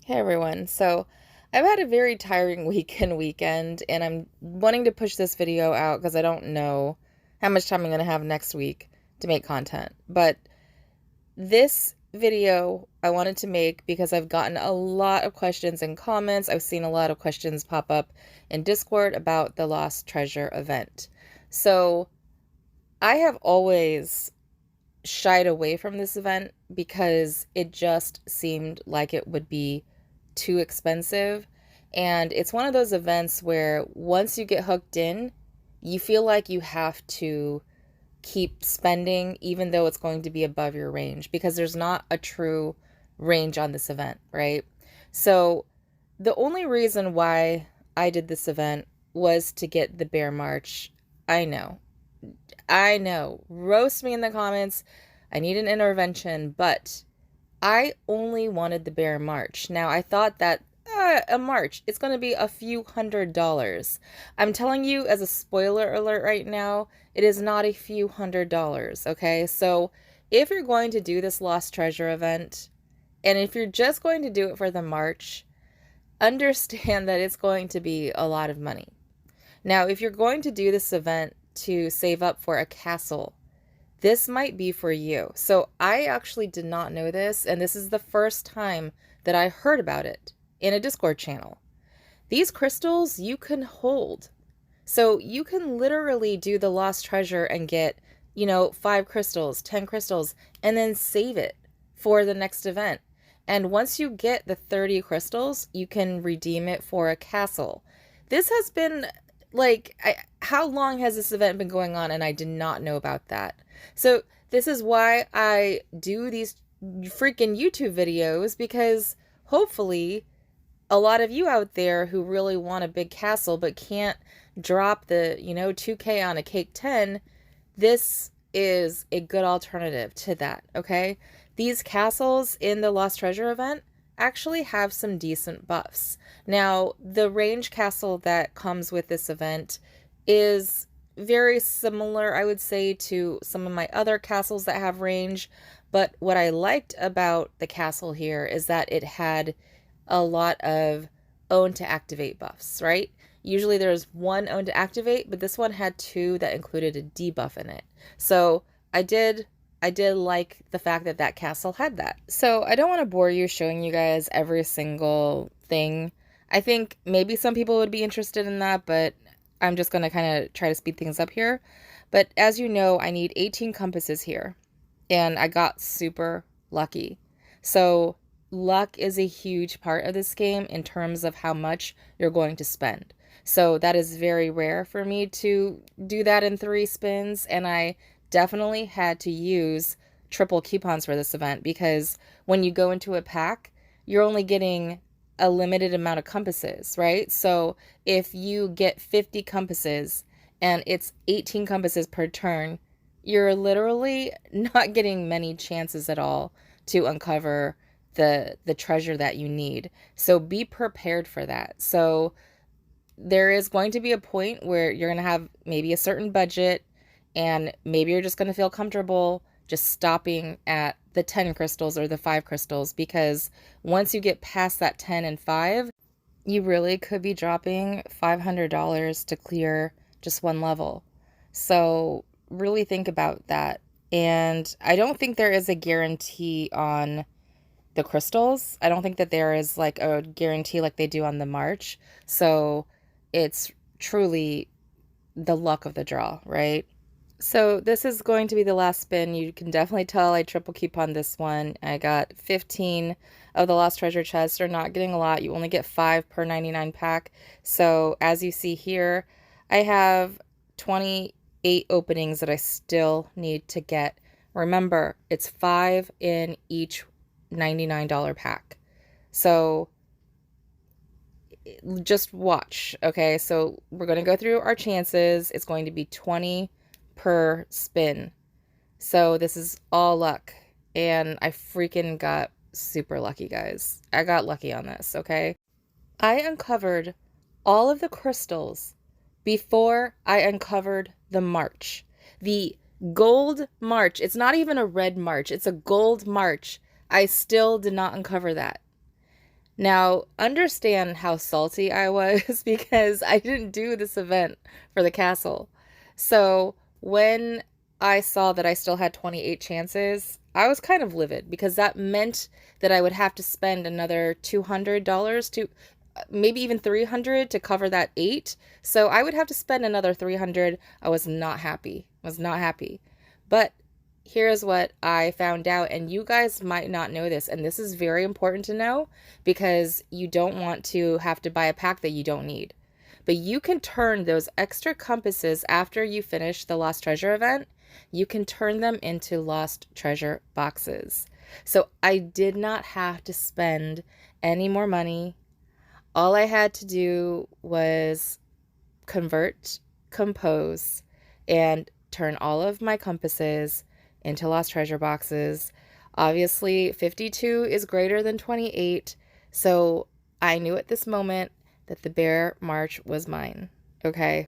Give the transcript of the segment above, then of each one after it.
Hey everyone. So I've had a very tiring weekend, and I'm wanting to push this video out because I don't know how much time I'm going to have next week to make content. But this video I wanted to make because I've gotten a lot of questions and comments. I've seen a lot of questions pop up in Discord about the Lost Treasure event. So I have always shied away from this event because it just seemed like it would be too expensive. And it's one of those events where once you get hooked in, you feel like you have to keep spending even though it's going to be above your range because there's not a true range on this event, right? So the only reason why I did this event was to get the bear march. I know. I know. Roast me in the comments. I need an intervention, but I only wanted the bear march. Now, I thought that a march, it's going to be a few $100s. I'm telling you, as a spoiler alert right now, it is not a few $100s, okay? So, if you're going to do this Lost Treasure event, and if you're just going to do it for the march, understand that it's going to be a lot of money. Now, if you're going to do this event to save up for a castle, this might be for you. So I actually did not know this, and this is the first time that I heard about it in a Discord channel. These crystals you can hold. So you can literally do the Lost Treasure and get, 5 crystals, 10 crystals, and then save it for the next event. And once you get the 30 crystals, you can redeem it for a castle. This has been how long has this event been going on? And I did not know about that. So this is why I do these freaking YouTube videos, because hopefully a lot of you out there who really want a big castle but can't drop the, 2K on a cake 10, this is a good alternative to that, okay? These castles in the Lost Treasure event actually have some decent buffs. Now, the range castle that comes with this event is very similar, I would say, to some of my other castles that have range. But what I liked about the castle here is that it had a lot of own to activate buffs, right? Usually there's one own to activate, but this one had two that included a debuff in it. So I did like the fact that that castle had that. So I don't want to bore you showing you guys every single thing. I think maybe some people would be interested in that, but I'm just going to kind of try to speed things up here. But as you know, I need 18 compasses here, and I got super lucky. So luck is a huge part of this game in terms of how much you're going to spend. So that is very rare for me to do that in 3 spins, and I definitely had to use triple coupons for this event because when you go into a pack, you're only getting a limited amount of compasses, right? So if you get 50 compasses and it's 18 compasses per turn, you're literally not getting many chances at all to uncover the treasure that you need. So be prepared for that. So there is going to be a point where you're going to have maybe a certain budget, and maybe you're just going to feel comfortable just stopping at the 10 crystals or the 5 crystals, because once you get past that 10 and 5, you really could be dropping $500 to clear just one level. So really think about that. And I don't think there is a guarantee on the crystals. I don't think that there is like a guarantee like they do on the March. So it's truly the luck of the draw, right? So this is going to be the last spin. You can definitely tell I triple coupon this one. I got 15 of the Lost Treasure chests. You're not getting a lot. You only get 5 per 99 pack. So as you see here, I have 28 openings that I still need to get. Remember, it's 5 in each $99 pack. So just watch, okay? So we're going to go through our chances. It's going to be 20 per spin. So this is all luck. And I freaking got super lucky, guys. I got lucky on this, okay? I uncovered all of the crystals before I uncovered the march. The gold march. It's not even a red march. It's a gold march. I still did not uncover that. Now, understand how salty I was because I didn't do this event for the castle. So when I saw that I still had 28 chances, I was kind of livid because that meant that I would have to spend another $200 to maybe even 300 to cover that 8. So I would have to spend another 300. I was not happy. But here's what I found out, and you guys might not know this, and this is very important to know because you don't want to have to buy a pack that you don't need. But you can turn those extra compasses after you finish the Lost Treasure event, you can turn them into Lost Treasure boxes. So I did not have to spend any more money. All I had to do was convert, compose, and turn all of my compasses into Lost Treasure boxes. Obviously, 52 is greater than 28, so I knew at this moment that the bear march was mine, okay?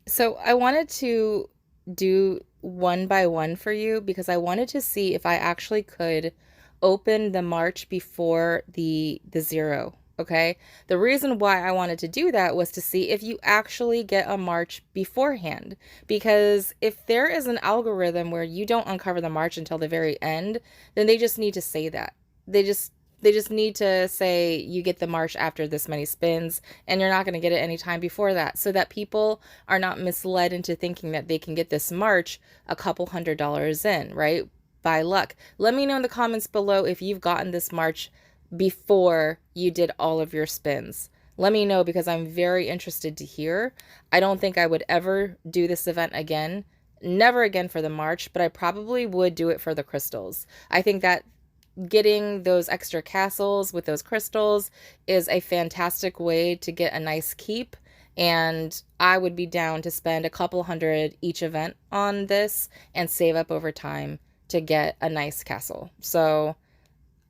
So I wanted to do one by one for you because I wanted to see if I actually could open the march before the 0, okay? The reason why I wanted to do that was to see if you actually get a march beforehand, because if there is an algorithm where you don't uncover the march until the very end, then they just need to say that. They just need to say you get the march after this many spins and you're not going to get it any time before that, so that people are not misled into thinking that they can get this march a couple $100 in, right? By luck. Let me know in the comments below if you've gotten this march before you did all of your spins. Let me know because I'm very interested to hear. I don't think I would ever do this event again. Never again for the march, but I probably would do it for the crystals. I think that getting those extra castles with those crystals is a fantastic way to get a nice keep, and I would be down to spend a couple hundred each event on this and save up over time to get a nice castle. So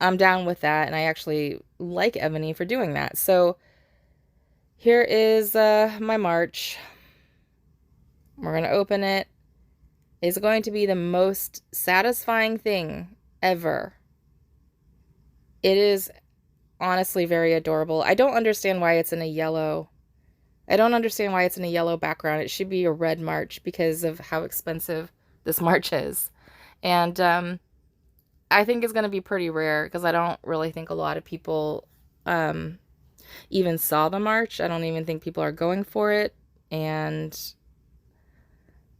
I'm down with that, and I actually like Evony for doing that. So here is my march. We're going to open it. It's going to be the most satisfying thing ever. It is honestly very adorable. I don't understand why it's in a yellow. I don't understand why it's in a yellow background. It should be a red march because of how expensive this march is. And I think it's going to be pretty rare because I don't really think a lot of people even saw the march. I don't even think people are going for it. And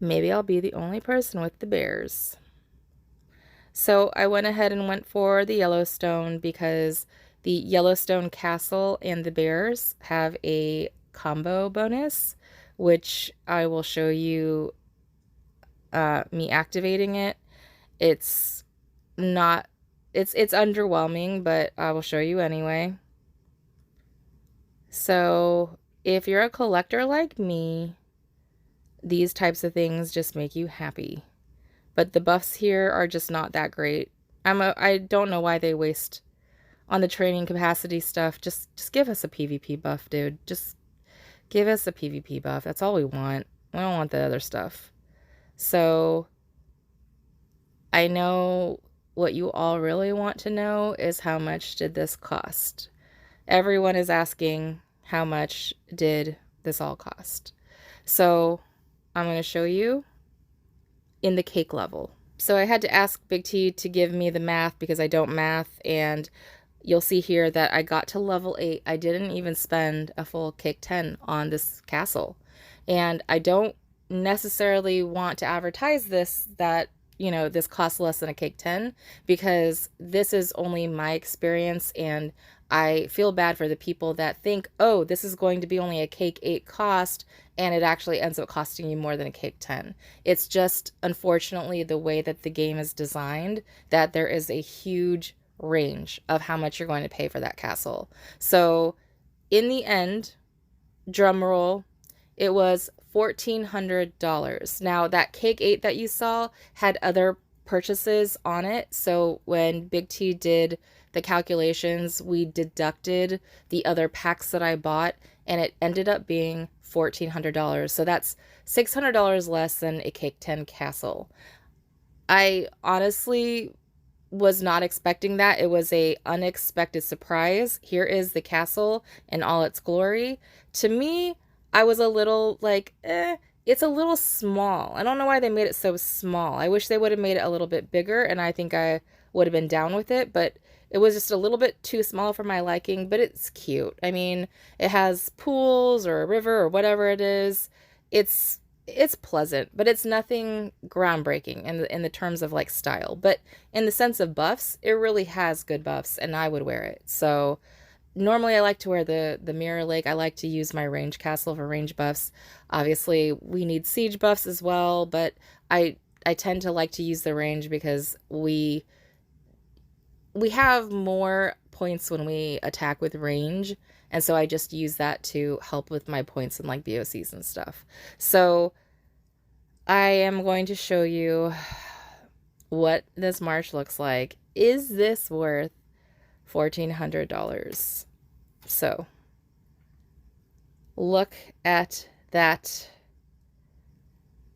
maybe I'll be the only person with the bears. So I went ahead and went for the Yellowstone because the Yellowstone Castle and the bears have a combo bonus, which I will show you me activating it. It's not, it's underwhelming, but I will show you anyway. So if you're a collector like me, these types of things just make you happy. But the buffs here are just not that great. I don't know why they waste on the training capacity stuff. Just give us a PvP buff, dude. Just give us a PvP buff. That's all we want. We don't want the other stuff. So I know what you all really want to know is how much did this cost? Everyone is asking how much did this all cost? So I'm going to show you in the cake level. So I had to ask Big T to give me the math because I don't math, and you'll see here that I got to level 8. I didn't even spend a full cake 10 on this castle. And I don't necessarily want to advertise this that, you know, this costs less than a cake 10 because this is only my experience, and I feel bad for the people that think, oh, this is going to be only a cake 8 cost, and it actually ends up costing you more than a cake 10. It's just, unfortunately, the way that the game is designed, that there is a huge range of how much you're going to pay for that castle. So in the end, drum roll, it was $1,400. Now, that cake 8 that you saw had other purchases on it. So when Big T did the calculations, we deducted the other packs that I bought, and it ended up being $1,400. So that's $600 less than a cake 10 castle. I honestly was not expecting that. It was a unexpected surprise. Here is the castle in all its glory. To me, I was a little like, it's a little small. I don't know why they made it so small. I wish they would have made it a little bit bigger, and I think I would have been down with it, but it was just a little bit too small for my liking, but it's cute. I mean, it has pools or a river or whatever it is. It's pleasant, but it's nothing groundbreaking in the terms of like style. But in the sense of buffs, it really has good buffs, and I would wear it. So normally I like to wear the Mirror Lake. I like to use my range castle for range buffs. Obviously, we need siege buffs as well, but I tend to like to use the range because we have more points when we attack with range, and so I just use that to help with my points in like BOCs and stuff. So I am going to show you what this march looks like. Is this worth $1,400? So look at that.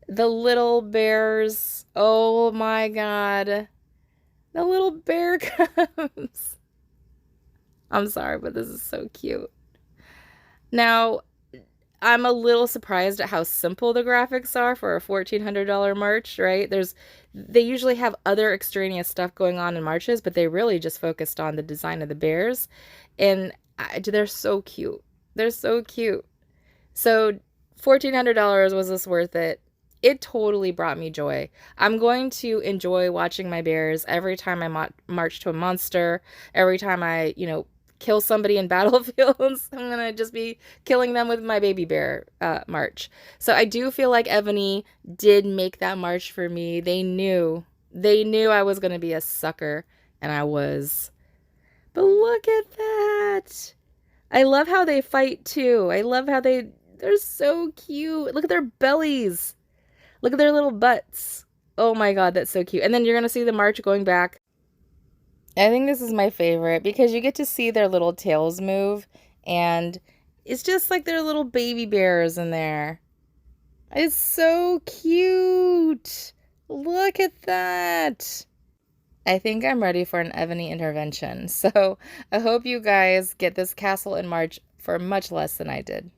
The little bears. Oh my God. The little bear comes. I'm sorry, but this is so cute. Now, I'm a little surprised at how simple the graphics are for a $1,400 march, right? They usually have other extraneous stuff going on in marches, but they really just focused on the design of the bears. And they're so cute. They're so cute. So $1,400, was this worth it? It totally brought me joy. I'm going to enjoy watching my bears every time I march to a monster, every time I, kill somebody in battlefields. I'm going to just be killing them with my baby bear march. So I do feel like Evony did make that march for me. They knew I was going to be a sucker, and I was. But look at that. I love how they fight too. I love how they're so cute. Look at their bellies. Look at their little butts. Oh my God, that's so cute. And then you're going to see the march going back. I think this is my favorite because you get to see their little tails move, and it's just like their little baby bears in there. It's so cute. Look at that. I think I'm ready for an Evony intervention. So I hope you guys get this castle in March for much less than I did.